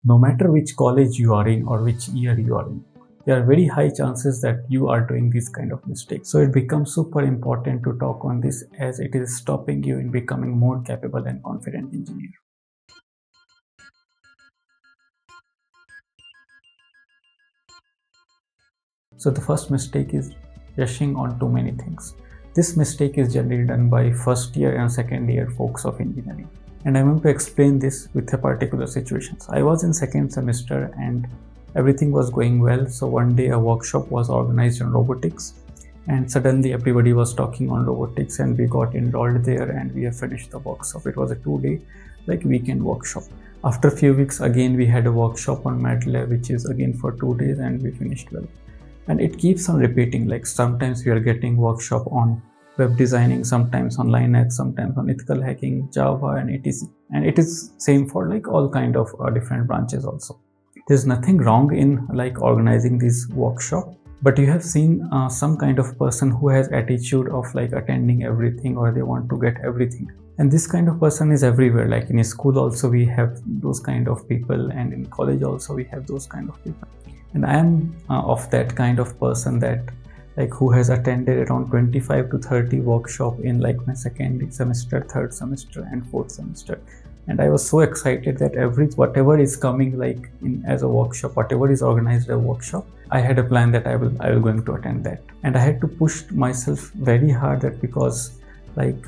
No matter which college you are in or which year you are in, there are very high chances that you are doing this kind of mistakes. So it becomes super important to talk on this, as it is stopping you in becoming more capable and confident engineer. So the first mistake is rushing on too many things. This mistake is generally done by first year and second year folks of engineering. And I'm going to explain this with a particular situation. So I was in second semester and everything was going well. So one day a workshop was organized on robotics, and suddenly everybody was talking on robotics, and we got enrolled there and we have finished the workshop. It was a 2-day weekend workshop. After a few weeks again we had a workshop on MATLAB, which is again for 2 days, and we finished well. And it keeps on repeating, like sometimes we are getting workshop on web designing, sometimes on Linux, sometimes on ethical hacking, Java, and etc. And it is same for all kind of different branches also. There's nothing wrong in organizing this workshop, but you have seen some kind of person who has attitude of attending everything, or they want to get everything. And this kind of person is everywhere. Like in school also we have those kind of people, and in college also we have those kind of people. And I am of that kind of person that who has attended around 25 to 30 workshop in my second semester, third semester, and fourth semester. And I was so excited that whatever is coming as a workshop, whatever is organized as a workshop, I had a plan that I will going to attend that. And I had to push myself very hard, that because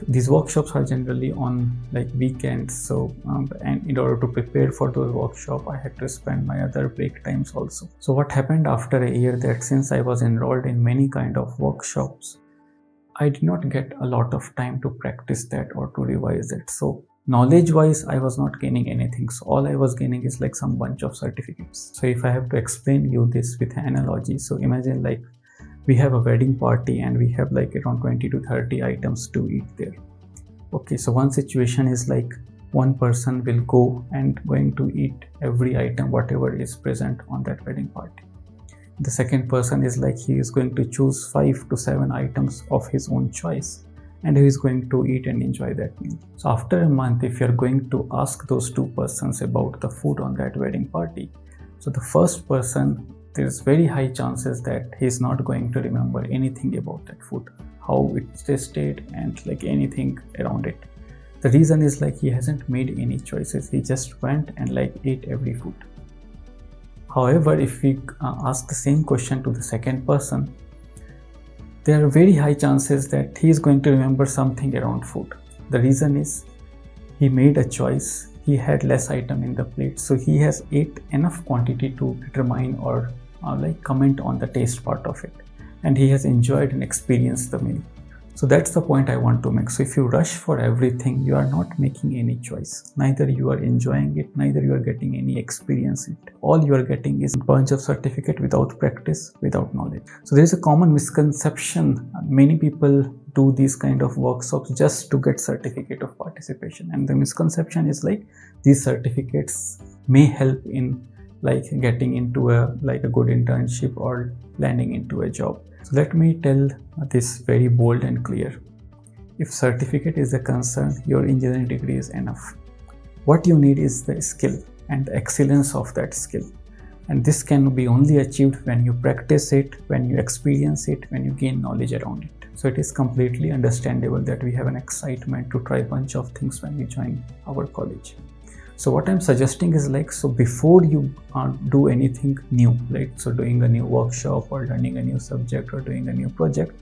these workshops are generally on weekends. So and in order to prepare for those workshops, I had to spend my other break times also. So what happened after a year, that since I was enrolled in many kind of workshops, I did not get a lot of time to practice that or to revise it. So knowledge wise I was not gaining anything. So all I was gaining is some bunch of certificates. So if I have to explain you this with an analogy, so imagine we have a wedding party and we have around 20 to 30 items to eat there. Okay, so one situation is one person will go and going to eat every item whatever is present on that wedding party. The second person is he is going to choose 5 to 7 items of his own choice, and he is going to eat and enjoy that meal. So after a month, if you are going to ask those two persons about the food on that wedding party, so the first person, there's very high chances that he's not going to remember anything about that food, how it tasted, and anything around it. The reason is he hasn't made any choices. He just went and ate every food. However, if we ask the same question to the second person, there are very high chances that he is going to remember something around food. The reason is he made a choice. He had less item in the plate, so he has ate enough quantity to determine or comment on the taste part of it, and he has enjoyed and experienced the meal. So that's the point I want to make. So if you rush for everything, you are not making any choice. Neither you are enjoying it, neither you are getting any experience in it. All you are getting is a bunch of certificate without practice, without knowledge. So there is a common misconception. Many people do these kind of workshops just to get certificate of participation, and the misconception is these certificates may help in getting into a good internship or landing into a job. So let me tell this very bold and clear. If certificate is a concern, your engineering degree is enough. What you need is the skill and the excellence of that skill. And this can be only achieved when you practice it, when you experience it, when you gain knowledge around it. So it is completely understandable that we have an excitement to try a bunch of things when we join our college. So what I'm suggesting is so before you do anything new, so doing a new workshop or learning a new subject or doing a new project,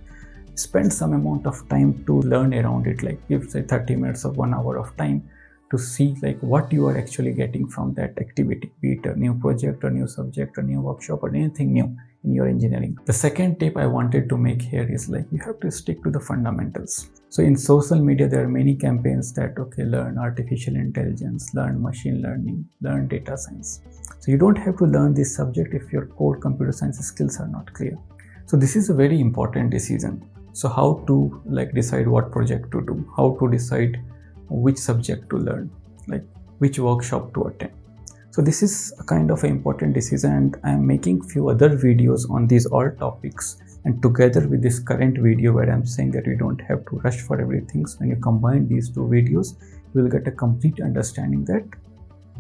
spend some amount of time to learn around it. Give say 30 minutes or 1 hour of time to see what you are actually getting from that activity, be it a new project or new subject or new workshop or anything new in your engineering. The second tip I wanted to make here is you have to stick to the fundamentals. So in social media, there are many campaigns that, learn artificial intelligence, learn machine learning, learn data science. So you don't have to learn this subject if your core computer science skills are not clear. So this is a very important decision. So how to decide what project to do, how to decide which subject to learn, which workshop to attend. So this is a kind of an important decision, and I am making few other videos on these all topics. And together with this current video where I'm saying that we don't have to rush for everything, so when you combine these two videos, you will get a complete understanding that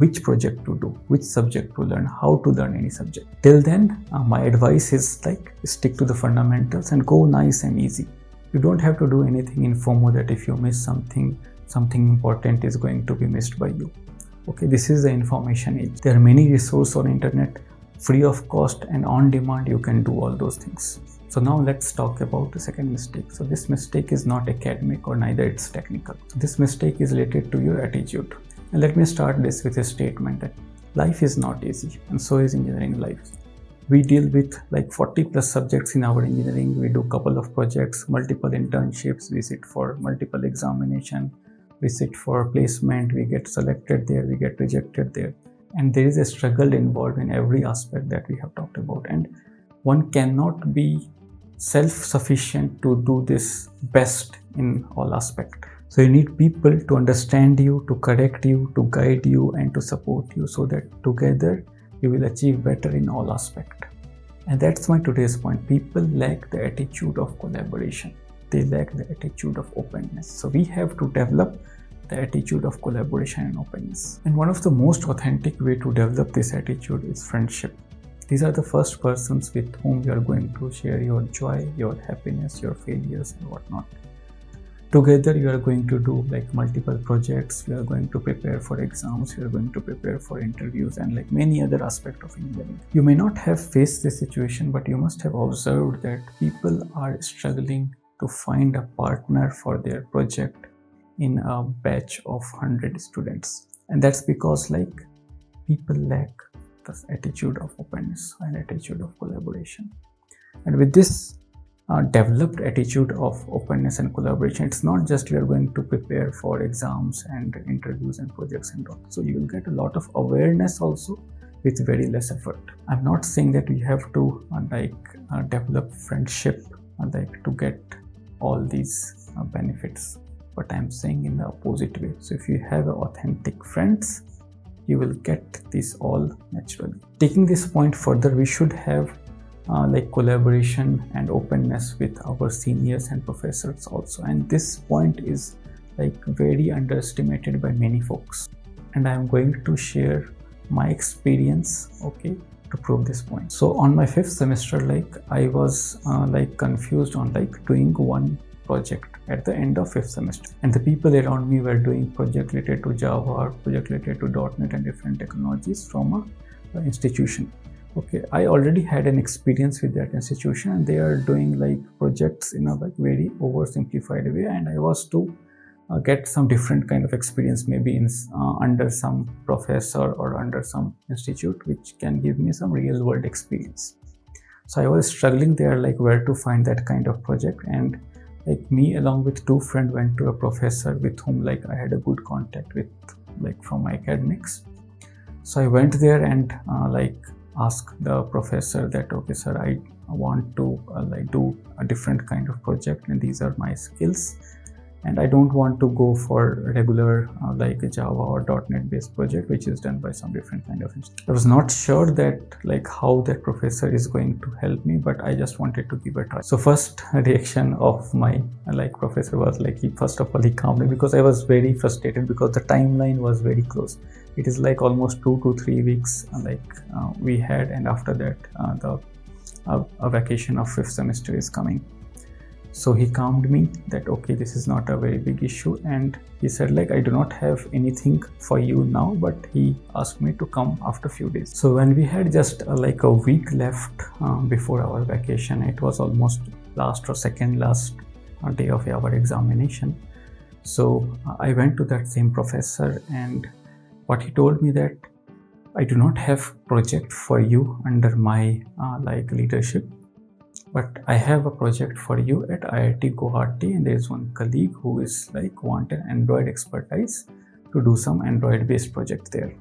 which project to do, which subject to learn, how to learn any subject. Till then, my advice is like stick to the fundamentals and go nice and easy. You don't have to do anything in FOMO that if you miss something important is going to be missed by you. Okay, this is the information age. There are many resources on internet, free of cost and on demand. You can do all those things. So now let's talk about the second mistake. So this mistake is not academic or neither it's technical. So this mistake is related to your attitude. And let me start this with a statement that life is not easy, and so is engineering life. We deal with like 40 plus subjects in our engineering. We do couple of projects, multiple internships, we sit for multiple examination, we sit for placement, we get selected there, we get rejected there. And there is a struggle involved in every aspect that we have talked about. And one cannot be self-sufficient to do this best in all aspects. So you need people to understand you, to correct you, to guide you and to support you so that together you will achieve better in all aspects. And that's my today's point. People lack the attitude of collaboration. They lack the attitude of openness. So we have to develop the attitude of collaboration and openness. And one of the most authentic way to develop this attitude is friendship. These are the first persons with whom you are going to share your joy, your happiness, your failures and whatnot. Together you are going to do like multiple projects, you are going to prepare for exams, you are going to prepare for interviews and like many other aspects of engineering. You may not have faced this situation, but you must have observed that people are struggling to find a partner for their project in a batch of 100 students. And that's because like people lack this attitude of openness and attitude of collaboration. And with this developed attitude of openness and collaboration, it's not just you are going to prepare for exams and interviews and projects and all. So you will get a lot of awareness also with very less effort. I'm not saying that you have to develop friendship to get all these benefits, but I'm saying in the opposite way. So if you have authentic friends, you will get this all naturally. Taking this point further, we should have collaboration and openness with our seniors and professors also. And this point is very underestimated by many folks. And I am going to share my experience, okay, to prove this point. So on my 5th semester, I was confused on doing one project at the end of 5th semester, and the people around me were doing project related to Java, project related to .NET and different technologies from an institution. Okay, I already had an experience with that institution, and they are doing projects in a very oversimplified way, and I was to get some different kind of experience, maybe in under some professor or under some institute, which can give me some real world experience. So I was struggling there, where to find that kind of project. And me along with 2 friends went to a professor with whom I had a good contact with, from my academics. So I went there and asked the professor that, okay sir, I want to do a different kind of project, and these are my skills, and I don't want to go for regular a Java or .NET based project which is done by some different kind of institute. I was not sure that how that professor is going to help me, but I just wanted to give a try. So first reaction of my professor was he first of all he calmed me, because I was very frustrated because the timeline was very close. It is almost 2 to 3 weeks we had, and after that a vacation of 5th semester is coming. So he calmed me that okay, this is not a very big issue, and he said I do not have anything for you now, but he asked me to come after a few days. So when we had just a week left before our vacation, it was almost last or second last day of our examination. So I went to that same professor, and what he told me that I do not have project for you under my leadership, but I have a project for you at IIT Guwahati, and there is one colleague who is wanted Android expertise to do some Android based project there.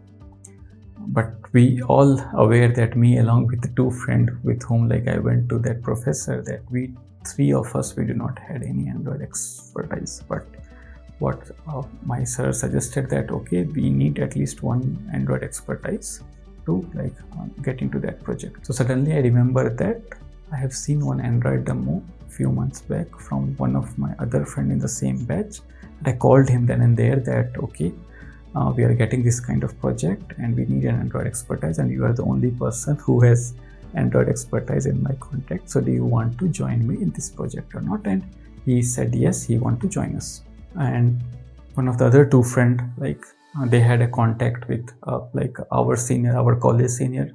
But we all aware that me along with the 2 friends with whom I went to that professor, that we 3 of us, we do not had any Android expertise. But what my sir suggested that okay, we need at least one Android expertise to get into that project. So suddenly I remember that I have seen one Android demo a few months back from one of my other friend in the same batch. And I called him then and there that okay, we are getting this kind of project and we need an Android expertise, and you are the only person who has Android expertise in my contact. So do you want to join me in this project or not? And he said yes, he want to join us. And one of the other two friend, they had a contact with our senior, our college senior.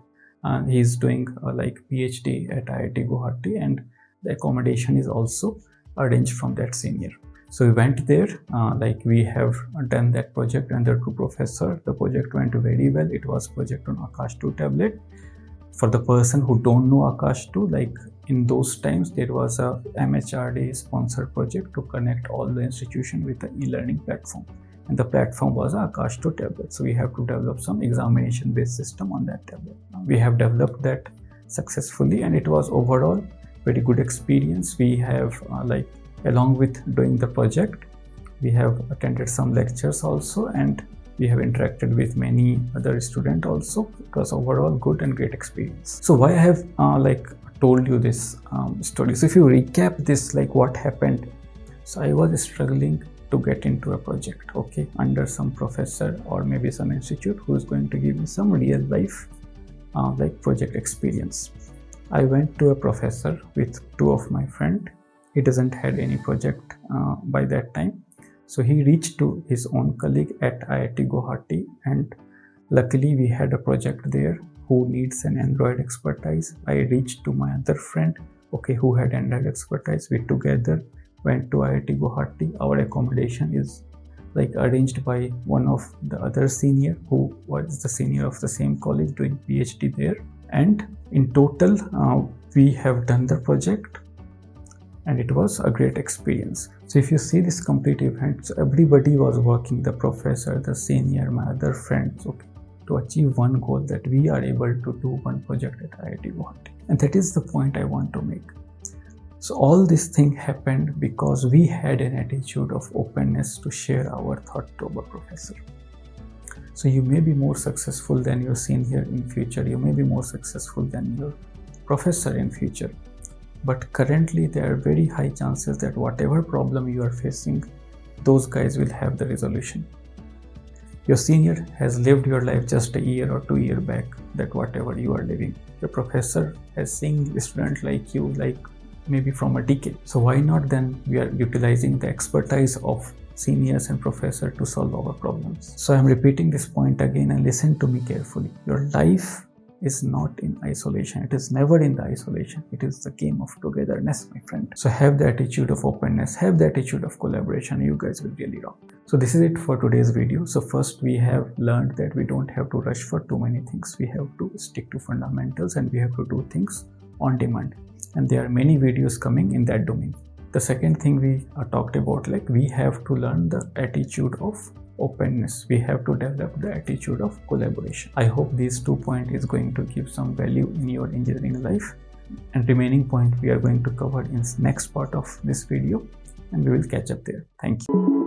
He's doing PhD at IIT Guwahati, and the accommodation is also arranged from that senior. So we went there, we have done that project under two professor. The project went very well. It was project on Akash 2 tablet. For the person who don't know Akash 2, in those times there was a MHRD sponsored project to connect all the institution with the e-learning platform, and the platform was Akash 2 tablet. So we have to develop some examination based system on that tablet. We have developed that successfully, and it was overall very good experience. We have along with doing the project, we have attended some lectures also, and we have interacted with many other students also. It was overall good and great experience. So why I have told you this story? So if you recap this, what happened. So I was struggling to get into a project, okay, under some professor or maybe some institute who is going to give me some real life project experience. I went to a professor with two of my friends. He doesn't had any project by that time. So he reached to his own colleague at IIT Guwahati, and luckily we had a project there who needs an Android expertise. I reached to my other friend, okay, who had Android expertise. We together went to IIT Guwahati. Our accommodation is arranged by one of the other senior who was the senior of the same college doing PhD there. And in total, we have done the project, and it was a great experience. So if you see this complete event, so everybody was working, the professor, the senior, my other friends, okay, to achieve one goal, that we are able to do one project at IIT Guwahati. And that is the point I want to make. So all this thing happened because we had an attitude of openness to share our thought to our professor. So you may be more successful than your senior in future, you may be more successful than your professor in future. But currently there are very high chances that whatever problem you are facing, those guys will have the resolution. Your senior has lived your life just a year or 2 years back, that whatever you are living. Your professor has seen a student like you, maybe from a decade. So why not then we are utilizing the expertise of seniors and professor to solve our problems. So I am repeating this point again, and listen to me carefully. Your life is not in isolation. It is never in the isolation. It is the game of togetherness, my friend. So have the attitude of openness, have the attitude of collaboration. You guys will really rock. So this is it for today's video. So first we have learned that we don't have to rush for too many things. We have to stick to fundamentals, and we have to do things on demand. And there are many videos coming in that domain. The second thing we talked about, we have to learn the attitude of openness. We have to develop the attitude of collaboration. I hope these 2 points is going to give some value in your engineering life, and remaining point we are going to cover in next part of this video, and we will catch up there. Thank you.